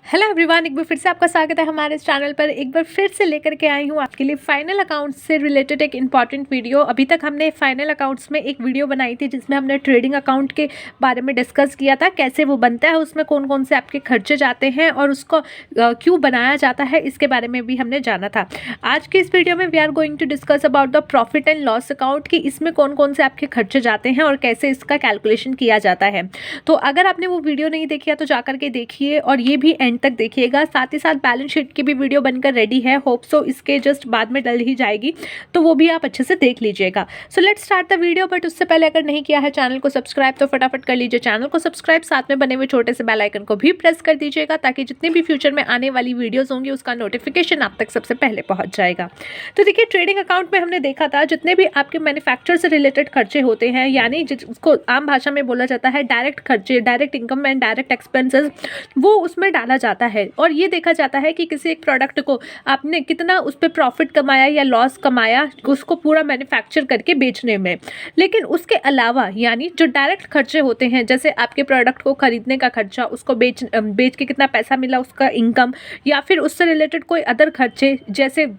Hello everyone, एक बार फिर से आपका स्वागत है हमारे इस चैनल पर। एक बार फिर से लेकर के आई हूँ आपके लिए फाइनल अकाउंट्स से रिलेटेड एक इम्पॉर्टेंट वीडियो। अभी तक हमने फाइनल अकाउंट्स में एक वीडियो बनाई थी जिसमें हमने ट्रेडिंग अकाउंट के बारे में डिस्कस किया था, कैसे वो बनता है, उसमें कौन कौन से आपके खर्चे जाते हैं और उसको क्यों बनाया जाता है, इसके बारे में भी हमने जाना था। आज की इस वीडियो में we are going to discuss about the profit and loss account कि इसमें कौन कौन से आपके खर्चे जाते हैं और कैसे इसका कैलकुलेशन किया जाता है। तो अगर आपने वो वीडियो नहीं देखी है तो जाकर के देखिए और ये भी एंड तक देखिएगा। साथ ही साथ बैलेंस शीट की भी वीडियो बनकर रेडी है, होप सो इसके जस्ट बाद में डल ही जाएगी, तो वो भी आप अच्छे से देख लीजिएगा। So let's start the video. But उससे पहले अगर नहीं किया है चैनल को सब्सक्राइब तो फटाफट कर लीजिए चैनल को सब्सक्राइब, साथ में बने हुए छोटे से बेल आइकन को भी प्रेस कर दीजिएगा ताकि जितनी भी फ्यूचर में आने वाली वीडियोस होंगी उसका नोटिफिकेशन आप तक सबसे पहले पहुंच जाएगा। तो देखिए, ट्रेडिंग अकाउंट में हमने देखा था जितने भी आपके मैन्युफैक्चर से रिलेटेड खर्चे होते हैं, यानी जिसको आम भाषा में बोला जाता है डायरेक्ट खर्चे, direct income and direct expenses, वो उसमें डाला जाता है। और ये देखा जाता है कि किसी एक प्रोडक्ट को आपने कितना उस पर प्रॉफिट कमाया या लॉस कमाया उसको पूरा मैन्युफैक्चर करके बेचने में। लेकिन उसके अलावा यानी जो डायरेक्ट खर्चे होते हैं, जैसे आपके प्रोडक्ट को खरीदने का खर्चा, उसको बेच के कितना पैसा मिला उसका इनकम, या फिर उससे रिलेटेड कोई अदर खर्चे जैसे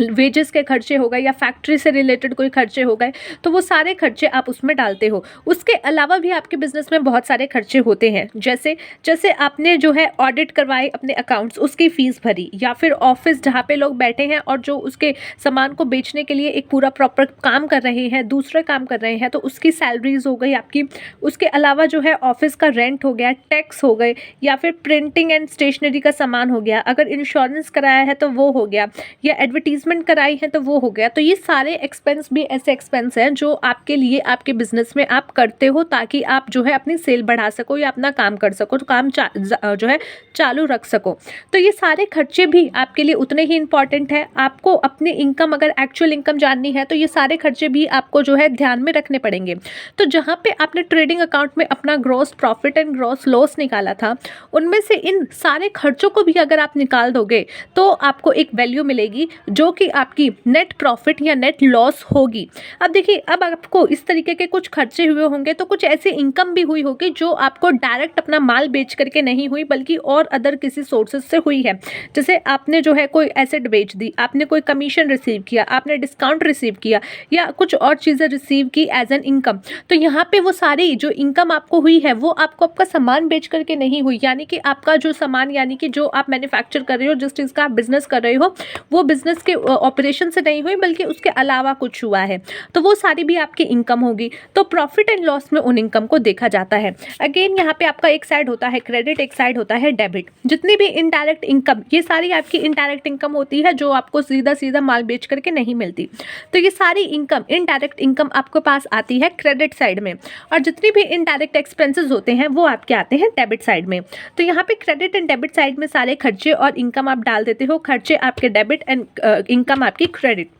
वेजेस के खर्चे हो गए या फैक्ट्री से रिलेटेड कोई खर्चे हो गए, तो वो सारे खर्चे आप उसमें डालते हो। उसके अलावा भी आपके बिजनेस में बहुत सारे खर्चे होते हैं, जैसे जैसे आपने जो है ऑडिट करवाए अपने अकाउंट्स, उसकी फीस भरी, या फिर ऑफिस जहाँ पे लोग बैठे हैं और जो उसके सामान को बेचने के लिए एक पूरा प्रॉपर काम कर रहे हैं, दूसरा काम कर रहे हैं, तो उसकी सैलरीज हो गई आपकी। उसके अलावा जो है ऑफिस का रेंट हो गया, टैक्स हो गए, या फिर प्रिंटिंग एंड स्टेशनरी का सामान हो गया, अगर इंश्योरेंस कराया है तो वो हो गया, या एडवर्टीजमेंट कराई है तो वो हो गया। तो ये सारे एक्सपेंस भी ऐसे एक्सपेंस हैं जो आपके लिए आपके बिजनेस में आप करते हो ताकि आप जो है अपनी सेल बढ़ा सको या अपना काम कर सको, तो काम जो है चालू रख सको। तो ये सारे खर्चे भी आपके लिए उतने ही इंपॉर्टेंट है। आपको अपनी इनकम, अगर एक्चुअल इनकम जाननी है तो ये सारे खर्चे भी आपको जो है ध्यान में रखने पड़ेंगे। तो जहाँ पे आपने ट्रेडिंग अकाउंट में अपना gross profit and gross loss निकाला था, उनमें से इन सारे खर्चों को भी अगर आप निकाल दोगे तो आपको एक वैल्यू मिलेगी जो कि आपकी नेट प्रॉफिट या नेट लॉस होगी। अब देखिए, अब आपको इस तरीके के कुछ खर्चे हुए होंगे तो कुछ ऐसी इनकम भी हुई होगी जो आपको डायरेक्ट अपना माल बेच करके नहीं हुई बल्कि और अदर किसी सोर्सेज से हुई है। जैसे आपने जो है कोई एसेट बेच दी, आपने कोई कमीशन रिसीव किया, आपने डिस्काउंट रिसीव किया, या कुछ और चीज़ें रिसीव की एज एन इनकम। तो यहाँ पे वो सारी जो इनकम आपको हुई है वो आपको आपका सामान बेच करके नहीं हुई, यानी कि आपका जो सामान, यानी कि जो आप मैन्युफैक्चर कर रहे हो, जिस चीज़ का आप बिजनेस कर रहे हो, वो बिजनेस के ऑपरेशन से नहीं हुई बल्कि उसके अलावा कुछ हुआ है, तो वो सारी भी आपकी इनकम होगी। तो प्रॉफिट एंड लॉस में उन इनकम को देखा जाता है। अगेन यहाँ पे आपका एक साइड होता है क्रेडिट, एक साइड होता है डेबिट। जितनी भी इनडायरेक्ट इनकम, ये सारी आपकी इनडायरेक्ट इनकम होती है जो आपको सीधा सीधा माल बेच करके नहीं मिलती। तो ये सारी इनकम, इनडायरेक्ट इनकम आपके पास आती है क्रेडिट साइड में, और जितनी भी इनडायरेक्ट एक्सपेंसेस होते हैं वो आपके आते हैं डेबिट साइड में। तो यहाँ पे क्रेडिट एंड डेबिट साइड में सारे खर्चे और इनकम आप डाल देते हो, खर्चे आपके डेबिट एंड इनकम आपकी क्रेडिट।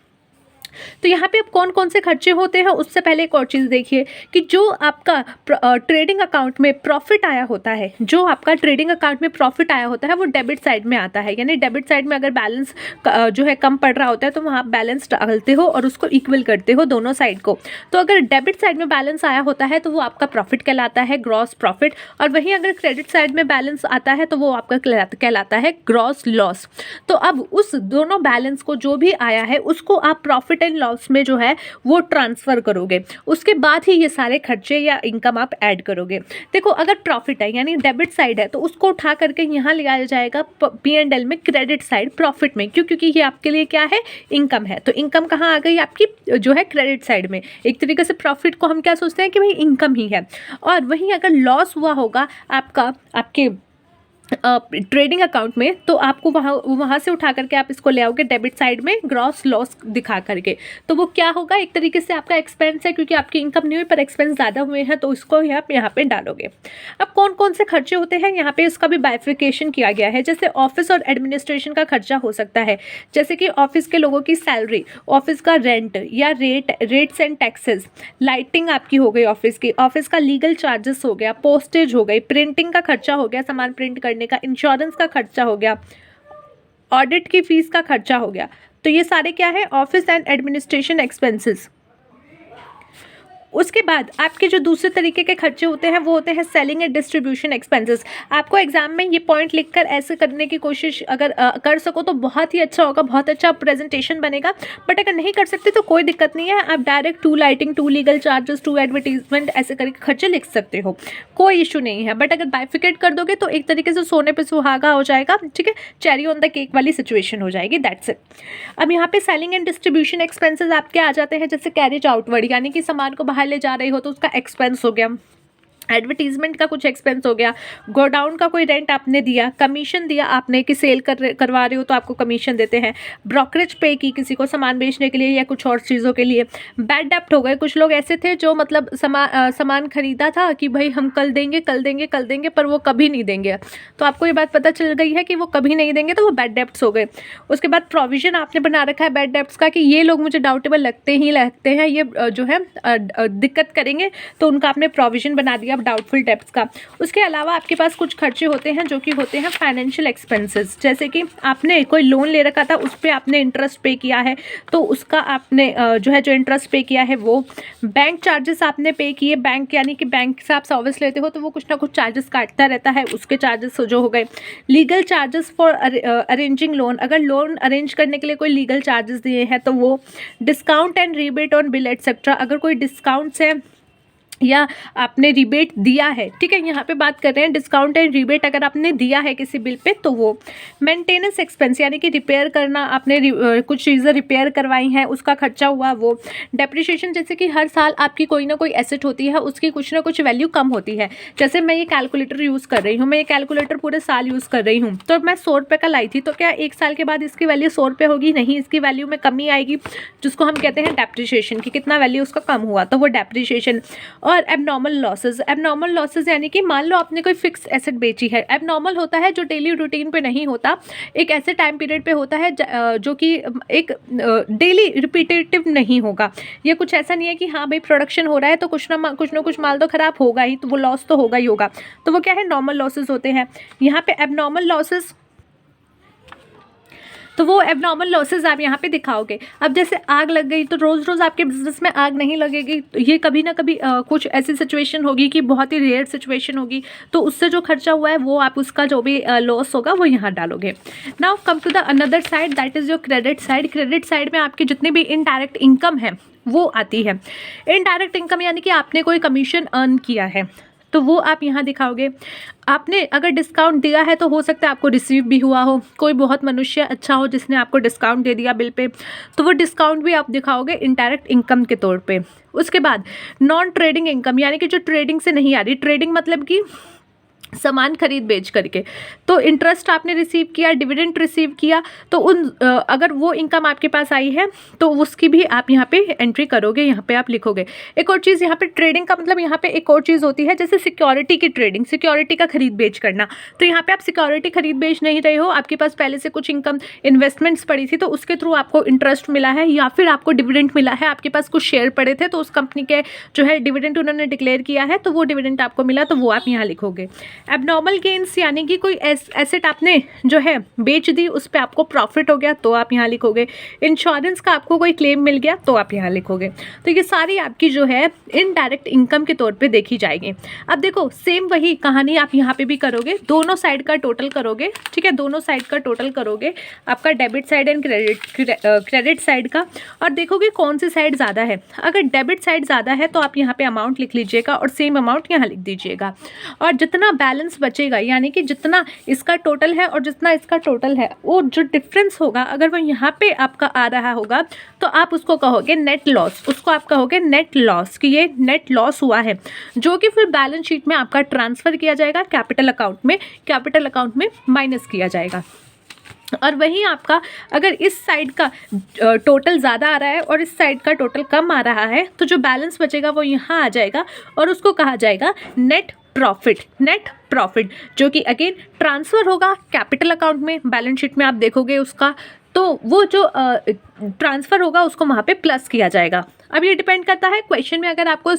तो यहाँ पे अब कौन कौन से खर्चे होते हैं, उससे पहले एक और चीज़ देखिए कि जो आपका ट्रेडिंग अकाउंट में प्रॉफिट आया होता है, जो आपका ट्रेडिंग अकाउंट में प्रॉफिट आया होता है वो डेबिट साइड में आता है। यानी डेबिट साइड में अगर बैलेंस जो है कम पड़ रहा होता है तो वहाँ आप बैलेंस डालते हो और उसको इक्वल करते हो दोनों साइड को। तो अगर डेबिट साइड में बैलेंस आया होता है तो वो आपका प्रॉफिट कहलाता है, ग्रॉस प्रॉफिट। और वहीं अगर क्रेडिट साइड में बैलेंस आता है तो वो आपका कहलाता है ग्रॉस लॉस। तो अब उस दोनों बैलेंस को जो भी आया है उसको आप प्रॉफिट एंड लॉस में जो है वो ट्रांसफर करोगे, उसके बाद ही ये सारे खर्चे या इनकम आप ऐड करोगे। देखो, अगर प्रॉफिट है यानी डेबिट साइड है तो उसको उठा करके यहाँ ले आया जाएगा P&L में क्रेडिट साइड प्रॉफिट में, क्यों? क्योंकि ये आपके लिए क्या है, इनकम है। तो इनकम कहाँ आ गई आपकी, जो है क्रेडिट साइड में। एक तरीके से प्रॉफिट को हम क्या सोचते हैं कि भाई इनकम ही है। और वहीं अगर लॉस हुआ होगा आपका आपके ट्रेडिंग अकाउंट में तो आपको वहाँ से उठा करके आप इसको ले आओगे डेबिट साइड में ग्रॉस लॉस दिखा करके। तो वो क्या होगा, एक तरीके से आपका एक्सपेंस है, क्योंकि आपकी इनकम नहीं हुई पर एक्सपेंस ज़्यादा हुए हैं, तो इसको आप यहाँ पे डालोगे। अब कौन कौन से खर्चे होते हैं यहाँ पे, इसका भी बाइफिकेशन किया गया है। जैसे ऑफिस और एडमिनिस्ट्रेशन का खर्चा हो सकता है, जैसे कि ऑफिस के लोगों की सैलरी, ऑफिस का रेंट या रेट्स एंड टैक्सेस, लाइटिंग आपकी हो गई ऑफिस की, ऑफिस का लीगल चार्जेस हो गया, पोस्टेज हो गई, प्रिंटिंग का खर्चा हो गया, सामान प्रिंट करने का, इंश्योरेंस का खर्चा हो गया, ऑडिट की फीस का खर्चा हो गया। तो ये सारे क्या है, ऑफिस एंड एडमिनिस्ट्रेशन एक्सपेंसेस। उसके बाद आपके जो दूसरे तरीके के खर्चे होते हैं वो होते हैं सेलिंग एंड डिस्ट्रीब्यूशन एक्सपेंसेस। आपको एग्जाम में ये पॉइंट लिखकर ऐसे करने की कोशिश अगर कर सको तो बहुत ही अच्छा होगा, बहुत अच्छा प्रेजेंटेशन बनेगा। बट अगर नहीं कर सकते तो कोई दिक्कत नहीं है, आप direct to lighting, to legal charges, to advertisement ऐसे करके खर्चे लिख सकते हो, कोई इशू नहीं है। बट अगर बाइफिकेट कर दोगे तो एक तरीके से सोने पे सुहागा हो जाएगा, ठीक है, चेरी ऑन द केक वाली सिचुएशन हो जाएगी, दैट्स इट। अब यहाँ पे सेलिंग एंड डिस्ट्रीब्यूशन एक्सपेंसेस आपके आ जाते हैं जैसे कैरेज आउटवर्ड, यानी कि सामान को बाहर ले जा रहे हो तो उसका एक्सपेंस हो गया, एडवर्टीजमेंट का कुछ एक्सपेंस हो गया, गोडाउन का कोई रेंट आपने दिया, कमीशन दिया आपने कि सेल करवा रहे हो तो आपको कमीशन देते हैं, ब्रोकरेज पे की किसी को सामान बेचने के लिए या कुछ और चीज़ों के लिए, बैड डेप्ट हो गए, कुछ लोग ऐसे थे जो मतलब सामान खरीदा था कि भाई हम कल देंगे कल देंगे कल देंगे, पर वो कभी नहीं देंगे, तो आपको ये बात पता चल गई है कि वो कभी नहीं देंगे, तो वो बैड डेप्ट्स हो गए। उसके बाद प्रोविजन आपने बना रखा है बैड डेप्ट्स का कि ये लोग मुझे डाउटेबल लगते हैं, ये जो है दिक्कत करेंगे, तो उनका आपने प्रोविजन बना दिया डाउटफुल डेब्ट्स का। उसके अलावा आपके पास कुछ खर्चे होते हैं जो कि होते हैं फाइनेंशियल एक्सपेंसेस, जैसे कि आपने कोई लोन ले रखा था, उस पर आपने इंटरेस्ट पे किया है, तो उसका आपने जो इंटरेस्ट पे किया है वो, बैंक चार्जेस आपने पे किए, बैंक यानी कि बैंक से आप सर्विस लेते हो तो वो कुछ ना कुछ चार्जेस काटता रहता है, उसके चार्जेस जो हो गए, legal charges for arranging loan, अगर लोन अरेंज करने के लिए कोई लीगल चार्जेस दिए हैं तो वो, discount and rebate on bill etcetera, अगर कोई डिस्काउंट्स है या आपने रिबेट दिया है, ठीक है, यहाँ पे बात कर रहे हैं डिस्काउंट एंड रिबेट अगर आपने दिया है किसी बिल पे तो वो, मेंटेनेंस एक्सपेंस यानी कि रिपेयर करना, आपने कुछ चीज़ें रिपेयर करवाई हैं उसका खर्चा हुआ वो, डेप्रिसिएशन जैसे कि हर साल आपकी कोई ना कोई एसेट होती है उसकी कुछ ना कुछ वैल्यू कम होती है, जैसे मैं ये कैलकुलेटर यूज़ कर रही हूँ, मैं ये कैलकुलेटर पूरे साल यूज़ कर रही हूँ, तो मैं 100 रुपये का लाई थी, तो क्या एक साल के बाद इसकी वैल्यू 100 रुपये होगी? नहीं, इसकी वैल्यू में कमी आएगी, जिसको हम कहते हैं डेप्रिसिएशन, कि कितना वैल्यू उसका कम हुआ, तो वो डेप्रिसिएशन। और एबनॉर्मल लॉसेज यानी कि मान लो आपने कोई फिक्स एसेट बेची है, एबनॉर्मल होता है जो डेली रूटीन पे नहीं होता, एक ऐसे टाइम पीरियड पे होता है जो कि एक डेली रिपीटेटिव नहीं होगा, ये कुछ ऐसा नहीं है कि हाँ भाई प्रोडक्शन हो रहा है तो कुछ ना कुछ माल तो खराब होगा ही, तो वो लॉस तो होगा ही होगा, तो वो क्या है, नॉर्मल लॉसेज होते हैं। यहाँ पे एबनॉर्मल लॉसेज, तो वो एबनॉर्मल लॉसेज आप यहाँ पे दिखाओगे। अब जैसे आग लग गई तो रोज़ रोज़ आपके बिजनेस में आग नहीं लगेगी, तो ये कभी ना कभी कुछ ऐसी सिचुएशन होगी कि बहुत ही रेयर सिचुएशन होगी, तो उससे जो खर्चा हुआ है वो आप उसका जो भी लॉस होगा वो यहाँ डालोगे। Now come to the another side, that is your credit side. Credit side में आपकी जितनी भी इनडायरेक्ट इनकम है वो आती है। इनडायरेक्ट इनकम यानी कि आपने कोई कमीशन अर्न किया है तो वो आप यहाँ दिखाओगे। आपने अगर डिस्काउंट दिया है तो हो सकता है आपको रिसीव भी हुआ हो, कोई बहुत मनुष्य अच्छा हो जिसने आपको डिस्काउंट दे दिया बिल पे, तो वो डिस्काउंट भी आप दिखाओगे इनडायरेक्ट इनकम के तौर पे। उसके बाद नॉन ट्रेडिंग इनकम यानी कि जो ट्रेडिंग से नहीं आ रही, ट्रेडिंग मतलब कि सामान खरीद बेच करके, तो इंटरेस्ट आपने रिसीव किया, डिविडेंड रिसीव किया, तो उन अगर वो इनकम आपके पास आई है तो उसकी भी आप यहाँ पे एंट्री करोगे, यहाँ पे आप लिखोगे। एक और चीज़ यहाँ पे ट्रेडिंग का मतलब यहाँ पे एक और चीज़ होती है, जैसे सिक्योरिटी की ट्रेडिंग, सिक्योरिटी का खरीद बेच करना, तो यहाँ पे आप सिक्योरिटी खरीद बेच नहीं रहे हो, आपके पास पहले से कुछ इनकम इन्वेस्टमेंट्स पड़ी थी तो उसके थ्रू आपको इंटरेस्ट मिला है, या फिर आपको डिविडेंड मिला है, आपके पास कुछ शेयर पड़े थे तो उस कंपनी के जो है डिविडेंड उन्होंने डिक्लेयर किया है तो वो डिविडेंड आपको मिला, तो वो आप यहाँ लिखोगे। एबनॉर्मल गेन्स यानी कि कोई एसेट आपने जो है बेच दी, उस पर आपको प्रॉफिट हो गया तो आप यहाँ लिखोगे। इंश्योरेंस का आपको कोई क्लेम मिल गया तो आप यहाँ लिखोगे। तो ये सारी आपकी जो है इनडायरेक्ट इनकम के तौर पे देखी जाएगी। अब देखो सेम वही कहानी आप यहाँ पे भी करोगे, दोनों साइड का टोटल करोगे, ठीक है, दोनों साइड का टोटल करोगे, आपका debit side and credit side का, और देखोगे कौन सी साइड ज़्यादा है। अगर डेबिट साइड ज़्यादा है तो आप यहाँ पे अमाउंट लिख लीजिएगा और सेम अमाउंट यहाँ लिख दीजिएगा, और जितना बैलेंस बचेगा यानी कि जितना इसका टोटल है और जितना इसका टोटल है, वो जो डिफरेंस होगा अगर वो यहाँ पे आपका आ रहा होगा तो आप उसको कहोगे नेट लॉस, उसको आप कहोगे नेट लॉस, कि ये नेट लॉस हुआ है, जो कि फिर बैलेंस शीट में आपका ट्रांसफ़र किया जाएगा, कैपिटल अकाउंट में माइनस किया जाएगा। और वहीं आपका अगर इस साइड का टोटल ज़्यादा आ रहा है और इस साइड का टोटल कम आ रहा है तो जो बैलेंस बचेगा वो यहाँ आ जाएगा और उसको कहा जाएगा नेट प्रॉफिट, जो कि अगेन ट्रांसफ़र होगा कैपिटल अकाउंट में, बैलेंस शीट में आप देखोगे उसका, तो वो जो ट्रांसफ़र होगा उसको वहाँ पे प्लस किया जाएगा। अब ये डिपेंड करता है क्वेश्चन में, अगर आपको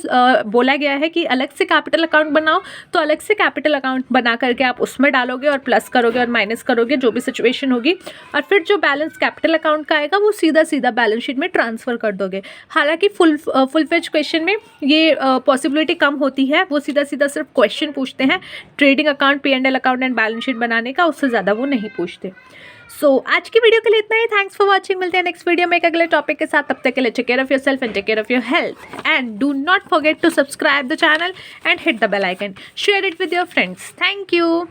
बोला गया है कि अलग से कैपिटल अकाउंट बनाओ तो अलग से कैपिटल अकाउंट बना करके आप उसमें डालोगे और प्लस करोगे और माइनस करोगे, जो भी सिचुएशन होगी, और फिर जो बैलेंस कैपिटल अकाउंट का आएगा वो सीधा सीधा बैलेंस शीट में ट्रांसफ़र कर दोगे। हालांकि फुल फ्लेज क्वेश्चन में ये पॉसिबिलिटी कम होती है, वो सीधा सीधा सिर्फ क्वेश्चन पूछते हैं trading account, P&L account and balance sheet बनाने का, उससे ज़्यादा वो नहीं पूछते। आज की वीडियो के लिए इतना ही। Thanks for watching. मिलते हैं नेक्स्ट वीडियो में एक अगले टॉपिक के साथ। तब तक के लिए take care of yourself and take care of your health, and do not forget to subscribe the channel and hit the bell icon. Share it with your friends. Thank you.